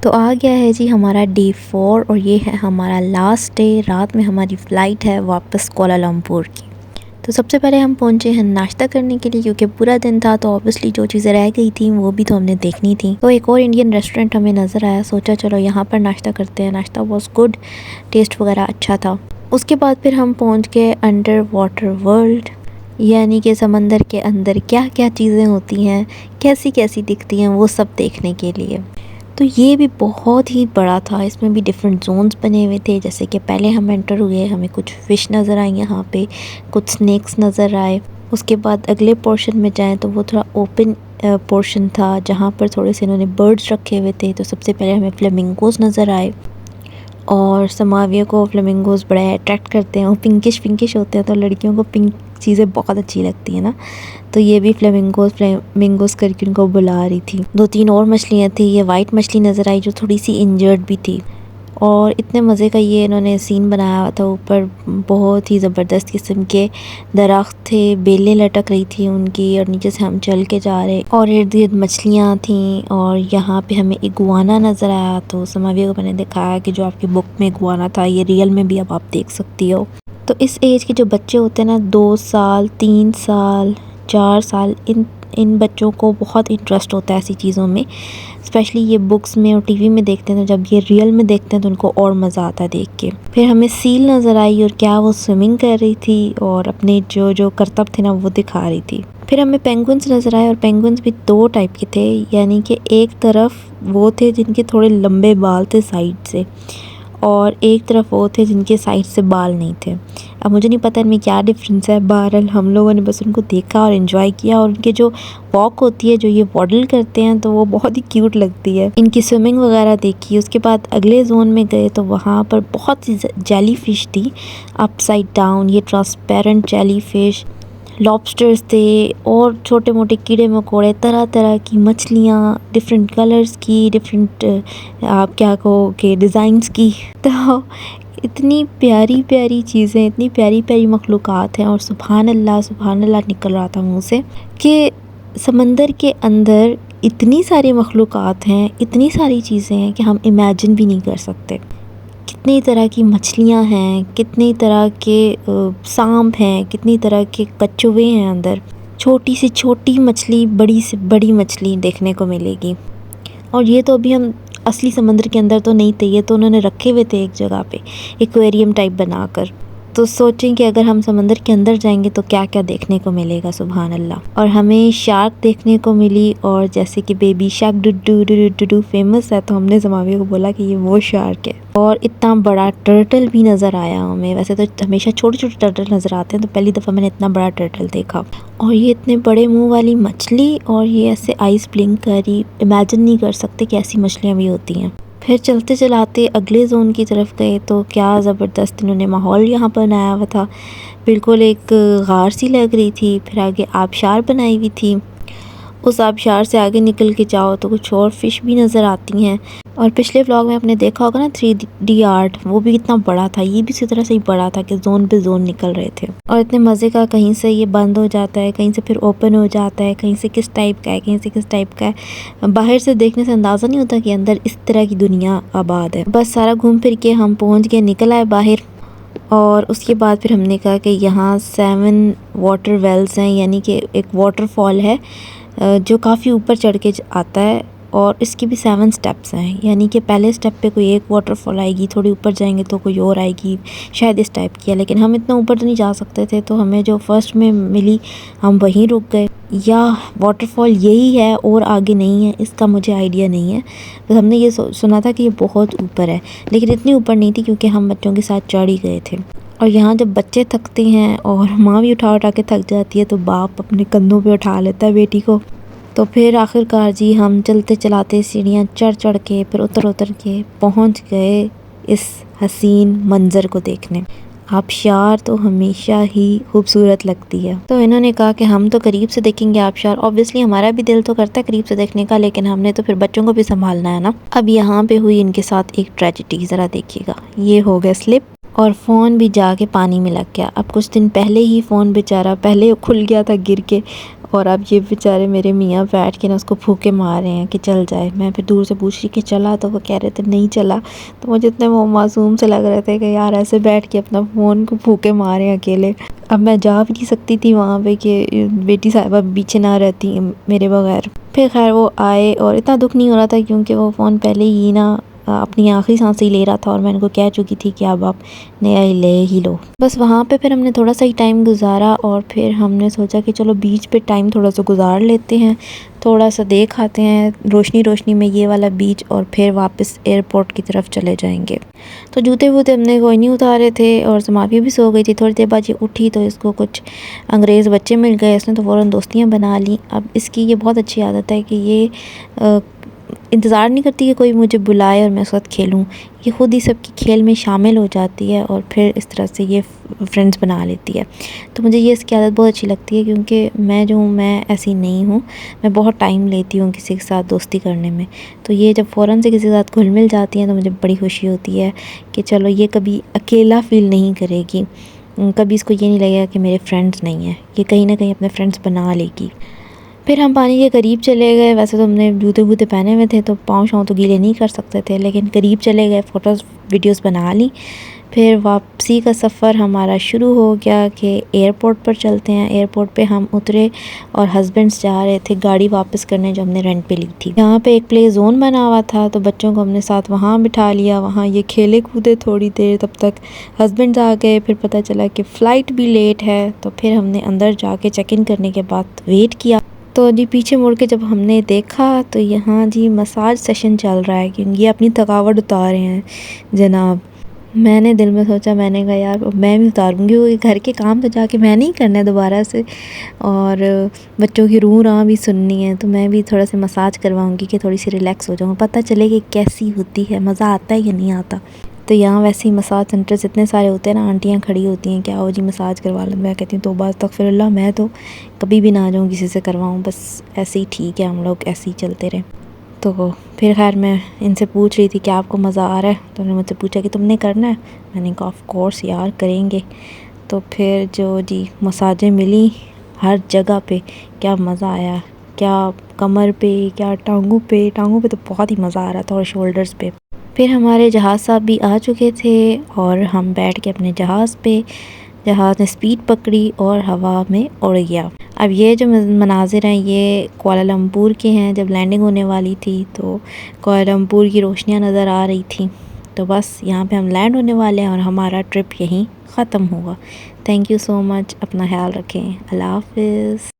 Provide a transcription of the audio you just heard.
तो आ गया है जी हमारा डे 4 और ये है हमारा लास्ट डे। रात में हमारी फ़्लाइट है वापस कोलालमपुर की। तो सबसे पहले हम पहुंचे हैं नाश्ता करने के लिए, क्योंकि पूरा दिन था तो ऑब्वियसली जो चीज़ें रह गई थी वो भी तो हमने देखनी थी। तो एक और इंडियन रेस्टोरेंट हमें नज़र आया, सोचा चलो यहाँ पर नाश्ता करते हैं। नाश्ता वॉज गुड, टेस्ट वगैरह अच्छा था। उसके बाद फिर हम पहुँच गए अंडर वाटर वर्ल्ड, यानी कि समंदर के अंदर क्या क्या चीज़ें होती हैं, कैसी कैसी दिखती हैं, वो सब देखने के लिए। तो ये भी बहुत ही बड़ा था, इसमें भी डिफरेंट जोन्स बने हुए थे। जैसे कि पहले हम एंटर हुए, हमें कुछ फ़िश नज़र आई यहाँ पे, कुछ स्नैक्स नज़र आए। उसके बाद अगले पोर्शन में जाएं तो वो थोड़ा ओपन पोर्शन था, जहाँ पर थोड़े से इन्होंने बर्ड्स रखे हुए थे। तो सबसे पहले हमें फ्लेमिंगोज़ नज़र आए, और समावियों को फ्लेमिंगोज़ बड़ा अट्रैक्ट करते हैं। वो पिंकिश पिंकिश होते हैं, तो लड़कियों को पिंक चीज़ें बहुत अच्छी लगती हैं ना। तो ये भी फ्लेमिंगोज़ करके उनको बुला रही थी। 2-3 और मछलियाँ थी। ये वाइट मछली नज़र आई जो थोड़ी सी इंजर्ड भी थी। और इतने मज़े का ये इन्होंने सीन बनाया हुआ था। ऊपर बहुत ही ज़बरदस्त किस्म के दरख्त थे, बेलें लटक रही थी उनकी, और नीचे से हम चल के जा रहे, और इर्द गिर्द मछलियाँ थीं। और यहाँ पे हमें इगुआना नज़र आया। तो समाविया को मैंने दिखाया कि जो आपकी बुक में इगुआना था, ये रियल में भी अब आप देख सकती हो। तो इस एज के जो बच्चे होते हैं ना, 2 साल, 3 साल, 4 साल, इन बच्चों को बहुत इंटरेस्ट होता है ऐसी चीज़ों में। स्पेशली ये बुक्स में और टीवी में देखते हैं, तो जब ये रियल में देखते हैं तो उनको और मज़ा आता है देख के। फिर हमें सील नज़र आई, और क्या वो स्विमिंग कर रही थी और अपने जो जो करतब थे ना वो दिखा रही थी। फिर हमें पेंगुइन्स नज़र आए, और पेंगुइन्स भी 2 टाइप के थे। यानी कि एक तरफ वो थे जिनके थोड़े लंबे बाल थे साइड से, और एक तरफ वो थे जिनके साइड से बाल नहीं थे। अब मुझे नहीं पता इनमें क्या डिफरेंस है। बहरहाल हम लोगों ने बस उनको देखा और एंजॉय किया। और उनके जो वॉक होती है, जो ये वॉडल करते हैं, तो वो बहुत ही क्यूट लगती है। इनकी स्विमिंग वगैरह देखी। उसके बाद अगले जोन में गए तो वहाँ पर बहुत सी जेली फ़िश थी, अपसाइड डाउन, ये ट्रांसपेरेंट जेली फ़िश, लॉबस्टर्स थे, और छोटे मोटे कीड़े मकोड़े, तरह तरह की मछलियाँ, डिफरेंट कलर्स की, डिफरेंट आप क्या कहो कि डिज़ाइंस की। तो इतनी प्यारी प्यारी चीज़ें, इतनी प्यारी प्यारी मखलूक़ात हैं। और सुभान अल्लाह निकल रहा था मुँह से कि समंदर के अंदर इतनी सारी मखलूक़ात हैं, इतनी सारी चीज़ें हैं कि हम इमेजिन भी नहीं कर सकते। कितनी तरह की मछलियाँ हैं, कितनी तरह के सांप हैं, कितनी तरह के कछुए हैं अंदर। छोटी से छोटी मछली, बड़ी से बड़ी मछली देखने को मिलेगी। और ये तो अभी हम असली समंदर के अंदर तो नहीं थे, ये तो उन्होंने रखे हुए थे एक जगह पे एक्वेरियम टाइप बनाकर। तो सोचें कि अगर हम समंदर के अंदर जाएंगे तो क्या क्या देखने को मिलेगा, सुभान अल्लाह। और हमें शार्क देखने को मिली, और जैसे कि baby shark Dudu Dudu Dudu famous है, तो हमने समाविया को बोला कि ये वो शार्क है। और इतना बड़ा टर्टल भी नज़र आया हमें। वैसे तो हमेशा छोटे छोटे टर्टल नज़र आते हैं, तो पहली दफ़ा मैंने इतना बड़ा टर्टल देखा। और ये इतने बड़े मुंह वाली मछली, और ये ऐसे आइस ब्लिंक करी, इमेजिन नहीं कर सकते कि ऐसी मछलियाँ भी होती हैं। फिर चलते चलाते अगले जोन की तरफ गए, तो क्या ज़बरदस्त इन्होंने माहौल यहाँ पर बनाया हुआ था। बिल्कुल एक गार सी लग रही थी। फिर आगे आबशार बनाई हुई थी। उस आबशार से आगे निकल के जाओ तो कुछ और फ़िश भी नज़र आती हैं। और पिछले व्लॉग में आपने देखा होगा ना 3D आर्ट, वो भी कितना बड़ा था। ये भी इसी तरह से ही बड़ा था कि जोन पे जोन निकल रहे थे। और इतने मज़े का, कहीं से ये बंद हो जाता है, कहीं से फिर ओपन हो जाता है, कहीं से किस टाइप का है, कहीं से किस टाइप का है। बाहर से देखने से अंदाज़ा नहीं होता कि अंदर इस तरह की दुनिया आबाद है। बस सारा घूम फिर के हम पहुँच गए, निकल आए बाहर। और उसके बाद फिर हमने कहा कि यहाँ 7 वाटर वेल्स हैं, यानी कि एक वाटरफॉल है जो काफ़ी ऊपर चढ़ के आता है। और इसके भी 7 स्टेप्स हैं, यानी कि पहले स्टेप पे कोई एक वाटरफॉल आएगी, थोड़ी ऊपर जाएंगे तो कोई और आएगी, शायद इस टाइप की है। लेकिन हम इतना ऊपर तो नहीं जा सकते थे, तो हमें जो फर्स्ट में मिली हम वहीं रुक गए। या वाटरफॉल यही है और आगे नहीं है, इसका मुझे आइडिया नहीं है। तो हमने ये सुना था कि ये बहुत ऊपर है, लेकिन इतनी ऊपर नहीं थी, क्योंकि हम बच्चों के साथ चढ़ ही गए थे। और यहाँ जब बच्चे थकते हैं और माँ भी उठा उठा के थक जाती है, तो बाप अपने कंधों पे उठा लेता है बेटी को। तो फिर आखिरकार जी हम चलते चलाते सीढ़ियाँ चढ़ चढ़ के, फिर उतर उतर के पहुँच गए इस हसीन मंज़र को देखने। आबशार तो हमेशा ही खूबसूरत लगती है। तो इन्होंने कहा कि हम तो करीब से देखेंगे आबशार। ऑब्वियसली हमारा भी दिल तो करता है करीब से देखने का, लेकिन हमने तो फिर बच्चों को भी संभालना है ना। अब यहाँ पे हुई इनके साथ एक ट्रेजेडी, ज़रा देखिएगा। ये हो गया स्लिप, और फ़ोन भी जाके पानी में लग गया। अब कुछ दिन पहले ही फ़ोन बेचारा पहले खुल गया था गिर के, और अब ये बेचारे मेरे मियाँ बैठ के ना उसको फूके मार रहे हैं कि चल जाए। मैं फिर दूर से पूछ रही कि चला, तो वो कह रहे थे नहीं चला। तो मुझे इतने वो मासूम से लग रहे थे कि यार ऐसे बैठ के अपना फ़ोन को फूके मारे अकेले। अब मैं जा भी नहीं सकती थी वहाँ पे कि बेटी साहिबा पीछे ना रहती मेरे बगैर। फिर खैर वो आए और इतना दुख नहीं हो रहा था क्योंकि वो फ़ोन पहले ही ना अपनी आखिरी सांस ही ले रहा था और मैं उनको कह चुकी थी कि अब आप नया ही ले ही लो। बस वहाँ पे फिर हमने थोड़ा सा ही टाइम गुजारा और फिर हमने सोचा कि चलो बीच पे टाइम थोड़ा सा गुजार लेते हैं, थोड़ा सा देख आते हैं रोशनी रोशनी में ये वाला बीच, और फिर वापस एयरपोर्ट की तरफ चले जाएंगे। तो जूते वूते हमने कोई नहीं उतारे थे और समाफी भी सो गई थी। थोड़ी देर बाद ये उठी तो इसको कुछ अंग्रेज़ बच्चे मिल गए, इसने तो फ़ौरन दोस्तियाँ बना ली। अब इसकी ये बहुत अच्छी आदत है कि ये इंतज़ार नहीं करती कि कोई मुझे बुलाए और मैं उसके साथ खेलूँ। ये ख़ुद ही सबकी खेल में शामिल हो जाती है और फिर इस तरह से ये फ्रेंड्स बना लेती है। तो मुझे ये इसकी आदत बहुत अच्छी लगती है क्योंकि मैं जो हूँ मैं ऐसी नहीं हूँ, मैं बहुत टाइम लेती हूँ किसी के साथ दोस्ती करने में। तो ये जब फ़ौरन से किसी के साथ घुल मिल जाती हैं तो मुझे बड़ी खुशी होती है कि चलो ये कभी अकेला फ़ील नहीं करेगी, कभी इसको ये नहीं लगेगा कि मेरे फ्रेंड्स नहीं हैं, ये कहीं ना कहीं अपने फ्रेंड्स बना लेगी। फिर हम पानी के करीब चले गए। वैसे तो हमने जूते वूते पहने हुए थे तो पाँव शाँव तो गीले नहीं कर सकते थे, लेकिन करीब चले गए, फ़ोटोज़ वीडियोस बना ली। फिर वापसी का सफ़र हमारा शुरू हो गया कि एयरपोर्ट पर चलते हैं। एयरपोर्ट पे हम उतरे और हस्बैंड्स जा रहे थे गाड़ी वापस करने जो हमने रेंट पे ली थी। यहाँ पे एक प्ले जोन बना हुआ था तो बच्चों को हमने साथ वहाँ बिठा लिया, वहाँ ये खेले कूदे थोड़ी देर, तब तक हस्बैंड्स आ गए। फिर पता चला कि फ़्लाइट भी लेट है, तो फिर हमने अंदर जाके चेक इन करने के बाद वेट किया। तो जी पीछे मुड़ के जब हमने देखा तो यहाँ जी मसाज सेशन चल रहा है क्योंकि ये अपनी थकावट उतार रहे हैं जनाब। मैंने दिल में सोचा, मैंने कहा यार मैं भी उतारूँगी, वो घर के काम तो जाके मैं नहीं करना है दोबारा से, और बच्चों की रूह राह भी सुननी है, तो मैं भी थोड़ा सा मसाज करवाऊँगी कि थोड़ी सी रिलैक्स हो जाऊँ, पता चले कि कैसी होती है, मज़ा आता है या नहीं आता। तो यहाँ वैसे ही मसाज सेंटर्स इतने सारे होते हैं ना, आंटियाँ खड़ी होती हैं, क्या हो जी मसाज करवा लो। मैं कहती हूँ तौबा अस्तगफिरुल्लाह, मैं तो कभी भी ना जाऊँ किसी से करवाऊँ, बस ऐसे ही ठीक है, हम लोग ऐसे ही चलते रहें। तो फिर खैर मैं इनसे पूछ रही थी कि आपको मज़ा आ रहा है, तो उन्होंने मुझसे पूछा कि तुमने करना है। मैंने कहा ऑफ कोर्स यार करेंगे। तो फिर जो जी मसाजें मिली हर जगह पे, क्या मज़ा आया, क्या कमर पे, क्या टांगों पे तो बहुत ही मज़ा आ रहा था, और शोल्डर्स पे। फिर हमारे जहाज़ साहब भी आ चुके थे और हम बैठ के अपने जहाज़ पे, जहाज़ ने स्पीड पकड़ी और हवा में उड़ गया। अब ये जो मनाज़िर हैं ये कुआलालंपुर के हैं। जब लैंडिंग होने वाली थी तो कुआलालंपुर की रोशनियाँ नज़र आ रही थी। तो बस यहाँ पे हम लैंड होने वाले हैं और हमारा ट्रिप यहीं ख़त्म हुआ। थैंक यू सो मच, अपना ख्याल रखें, अल्लाह हाफ़िज़।